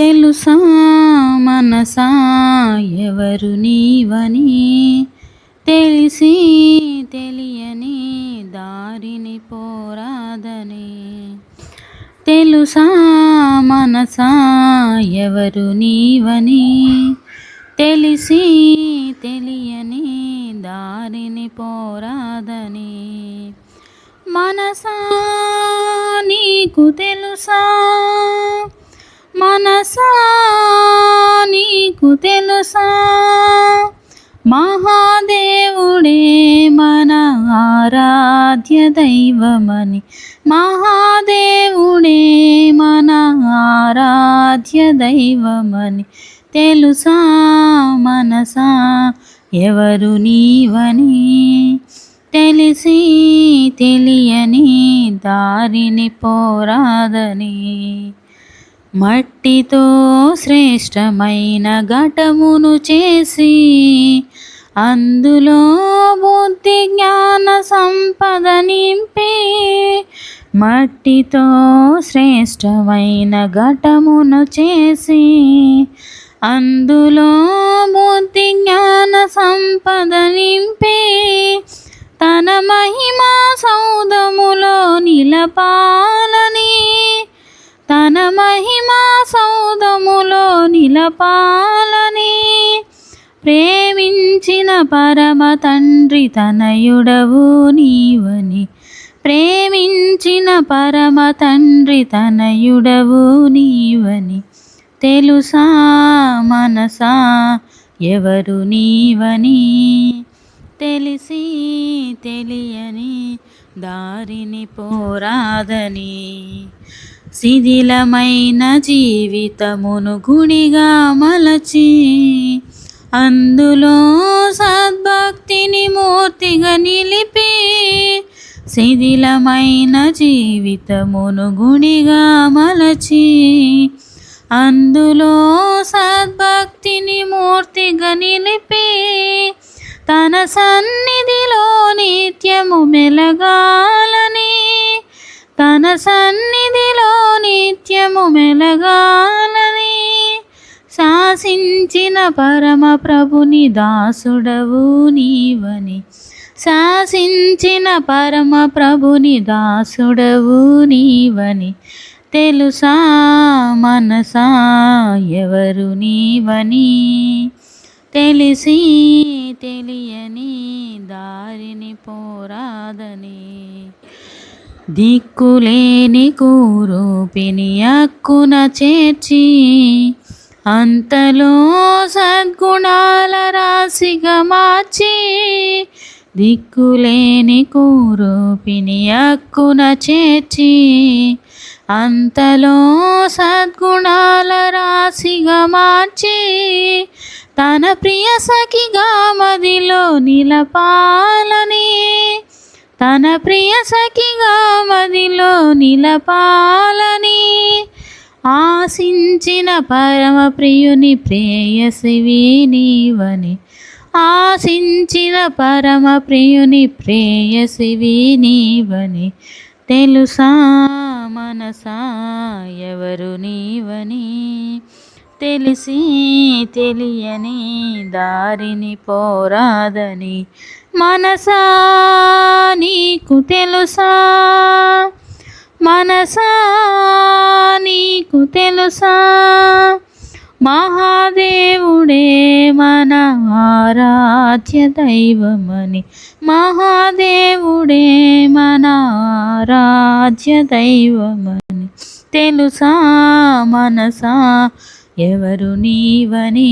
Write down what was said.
తెలుసా మనసా ఎవరు నీవని, తెలిసి తెలియని దారిని పోరాదని. తెలుసా మనసా ఎవరు నీవని, తెలిసి తెలియని దారిని పోరాదని. మనసా నీకు తెలుసా, మనసా నీకు తెలుసా, మహాదేవుడే మన ఆరాధ్య దైవమని. మహాదేవుడే మన ఆరాధ్య దైవమని. తెలుసా మనసా ఎవరు నీవని, తెలిసి తెలియని దారిని పోరాదని. మట్టితో శ్రేష్టమైన ఘటమును చేసి, అందులో బుద్ధి జ్ఞాన సంపద నింపి. మట్టితో శ్రేష్టమైన ఘటమును చేసి, అందులో బుద్ధి జ్ఞాన సంపద నింపి. తన మహిమా సౌధములో నిలపాలని, తన మహిమా సౌధములో నిలపాలని. ప్రేమించిన పరమ తండ్రి తనయుడవు నీవని. ప్రేమించిన పరమ తండ్రి తనయుడవు నీవని. తెలుసా మనసా ఎవరు నీవని, తెలిసి తెలియని దారిని పోరాదని. శిథిలమైన జీవితమును గుడిగా మలచి, అందులో సద్భక్తిని మూర్తిగా నిలిపి. శిథిలమైన జీవితమును గుడిగా మలచి, అందులో సద్భక్తిని మూర్తిగా నిలిపి. తన సన్నిధిలో నిత్యము మెలగాలని, తన సన్నిధిలో నిత్యము మెలగాలని. శాసించిన పరమ ప్రభుని దాసుడవు నీవని. శాసించిన పరమ ప్రభుని దాసుడవు నీవని. తెలుసా మనసా ఎవరు నీవని, తెలిసి తెలియని దారిని పోరాదని. దిక్కులేని కూరూపిని అక్కున చేర్చి, అంతలో సద్గుణాల రాశిగా మార్చి. దిక్కులేని కూరూపిని అక్కున చేర్చి, అంతలో సద్గుణాల రాశిగా మార్చి. తన ప్రియ సఖిగా మదిలో నిలపాలని, తన ప్రియ సఖిగా మదిలో నిలపాలని. ఆశించిన పరమ ప్రియుని ప్రేయసివి నీవని. ఆశించిన పరమ ప్రియుని ప్రేయసివి నీవని. తెలుసా మనసా ఎవరు నీవని, తెలిసి తెలియని దారిని పోరాదని. మనసా నీకు తెలుసా, మనసా నీకు తెలుసా, మహాదేవుడే మన ఆరాధ్య దైవమని. మహాదేవుడే మన ఆరాధ్య దైవమని. తెలుసా మనసా ఎవరు నీవని,